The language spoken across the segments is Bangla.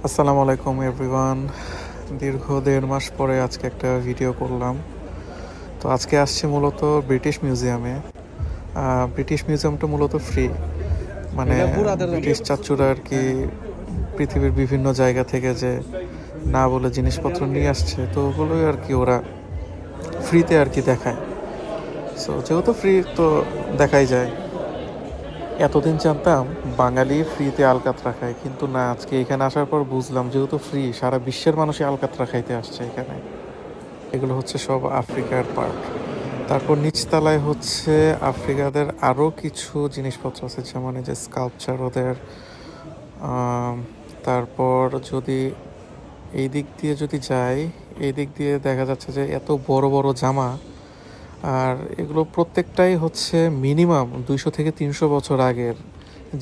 আসসালামু আলাইকুম এভরিওয়ান। দীর্ঘ 1.5 মাস পরে আজকে একটা ভিডিও করলাম। তো আজকে আসছে মূলত ব্রিটিশ মিউজিয়ামে। ব্রিটিশ মিউজিয়ামটা মূলত ফ্রি, মানে ব্রিটিশ চাচ্চুরা আর কি পৃথিবীর বিভিন্ন জায়গা থেকে যে না বলে জিনিসপত্র নিয়ে আসছে, তো ওগুলোই আর কি ওরা ফ্রিতে আর কি দেখায়। সো যেহেতু ফ্রি তো দেখাই যায়। এতদিন জানতাম বাঙালি ফ্রিতে আলকাতরা খায়, কিন্তু না, আজকে এখানে আসার পর বুঝলাম যেহেতু ফ্রি, সারা বিশ্বের মানুষই আলকাতরা খাইতে আসছে এখানে। এগুলো হচ্ছে সব আফ্রিকার পার্ট। তারপর নিচতলায় হচ্ছে আফ্রিকাদের আরও কিছু জিনিসপত্র আছে, যেমন এই যে স্কাল্পচার ওদের। আম, তারপর যদি এই দিক দিয়ে যদি যাই, এই দিক দিয়ে দেখা যাচ্ছে যে এত বড় বড় জামা। আর এগুলো প্রত্যেকটাই হচ্ছে মিনিমাম 200 থেকে 300 বছর আগের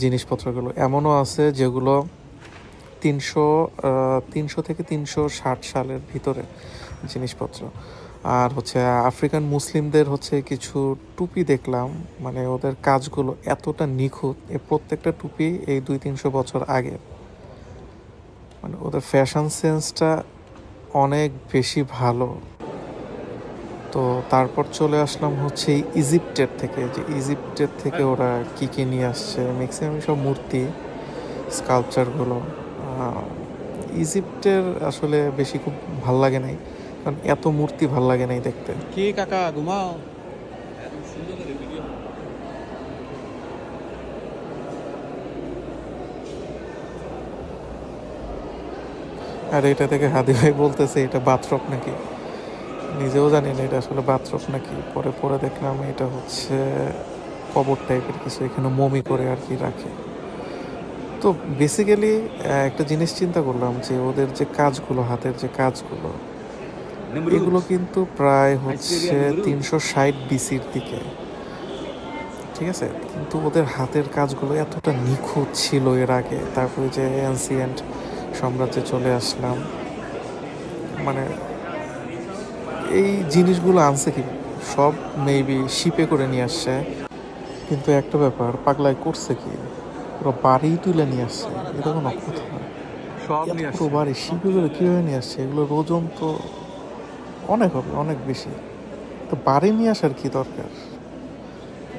জিনিসপত্রগুলো। এমনও আছে যেগুলো 300 থেকে 360 সালের ভিতরে জিনিসপত্র। আর হচ্ছে আফ্রিকান মুসলিমদের হচ্ছে কিছু টুপি দেখলাম, মানে ওদের কাজগুলো এতটা নিখুঁত, প্রত্যেকটা টুপি এই 200-300 বছর আগের। মানে ওদের ফ্যাশন সেন্সটা অনেক বেশি ভালো। তো তারপর চলে আসলাম হচ্ছে ইজিপ্টের থেকে, যে ইজিপ্টের থেকে ওরা কী কী নিয়ে আসছে, ম্যাক্সিমাম সব মূর্তি, স্কাল্পচারগুলো। ইজিপ্টের আসলে বেশি খুব ভাল লাগে নাই, কারণ এত মূর্তি ভাল লাগে নাই দেখতে। কি কাকা ঘুমাও। আর এটা থেকে হাদি ভাই বলতেছে এটা বাথরব নাকি, নিজেও জানি না এটা আসলে বাথরব নাকি। পরে পরে দেখলাম এটা হচ্ছে কবর টাইপের কিছু, এখানে মমি করে আর কি রাখে। তো বেসিক্যালি একটা জিনিস চিন্তা করলাম যে ওদের যে কাজগুলো, হাতের যে কাজগুলো, এগুলো কিন্তু প্রায় হচ্ছে 360 BC-র দিকে, ঠিক আছে? কিন্তু ওদের হাতের কাজগুলো এতটা নিখুঁত ছিল এর আগে। তারপরে যে অ্যানসিয়েন্ট সাম্রাজ্যে চলে আসলাম, মানে এই জিনিসগুলো আনছে কি সব মেবি শিপে করে নিয়ে আসছে। কিন্তু একটা ব্যাপার, পাগলায় করছে কি, পুরো বাড়ি তুলে নিয়ে আসছে, এটা কোনো কথা না। সব এত নিয়ে পুরো আসছে। বাড়ি শিপে করে কীভাবে নিয়ে আসছে? এগুলোর ওজন তো অনেক হবে, অনেক বেশি। তো বাড়ি নিয়ে আসার কি দরকার?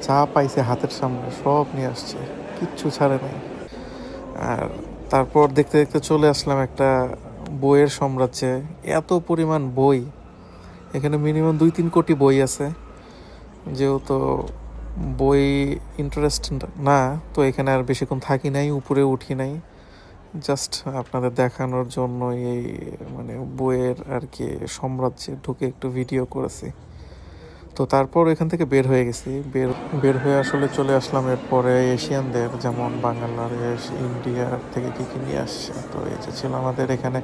যা পাইছে হাতের সামনে সব নিয়ে আসছে, কিচ্ছু ছাড়ে নাই। আর তারপর দেখতে দেখতে চলে আসলাম একটা বইয়ের সাম্রাজ্যে। এত পরিমাণ বই, এখানে মিনিমাম 2-3 কোটি বই আছে। যেহেতু বই ইন্টারেস্ট না, তো এখানে আর বেশিক্ষণ থাকি নাই, উপরে উঠি নাই। জাস্ট আপনাদের দেখানোর জন্য এই মানে বইয়ের আর কি সাম্রাজ্যে ঢুকে একটু ভিডিও করেছি। তো তারপর এখান থেকে বের হয়ে গেছি, বের হয়ে আসলে চলে আসলাম এরপরে এশিয়ানদের, যেমন বাংলাদেশ, ইন্ডিয়ার থেকে কী কী নিয়ে আসছে। তো এই যে ছিল আমাদের এখানে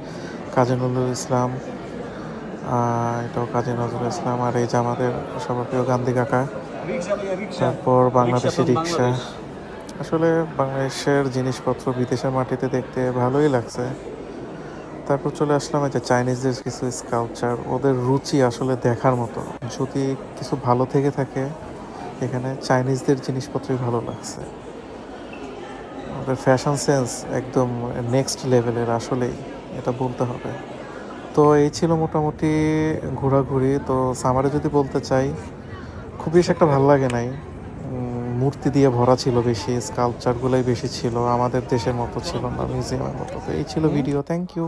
কাজী নজরুল ইসলাম, এটাও কাজী নজরুল ইসলাম। আর এই যে আমাদের সবার প্রিয় গান্ধী কাকা। তারপর বাংলাদেশি রিক্সা। আসলে বাংলাদেশের জিনিসপত্র বিদেশের মাটিতে দেখতে ভালোই লাগছে। তারপর চলে আসলাম এই যে চাইনিজদের কিছু স্কাল্পচার, ওদের রুচি আসলে দেখার মতো। যদি কিছু ভালো থেকে থাকে এখানে, চাইনিজদের জিনিসপত্রই ভালো লাগছে। ওদের ফ্যাশন সেন্স একদম নেক্সট লেভেলের, আসলেই এটা বলতে হবে। তো এই ছিল মোটামুটি ঘোরাঘুরি। তো সামারে যদি বলতে চাই, খুব বেশি একটা ভালো লাগে নাই। মূর্তি দিয়ে ভরা ছিল বেশি, স্কাল্পচারগুলোই বেশি ছিল, আমাদের দেশের মতো ছিল না, মিউজিয়ামের মতো। তো এই ছিল ভিডিও, থ্যাংক ইউ।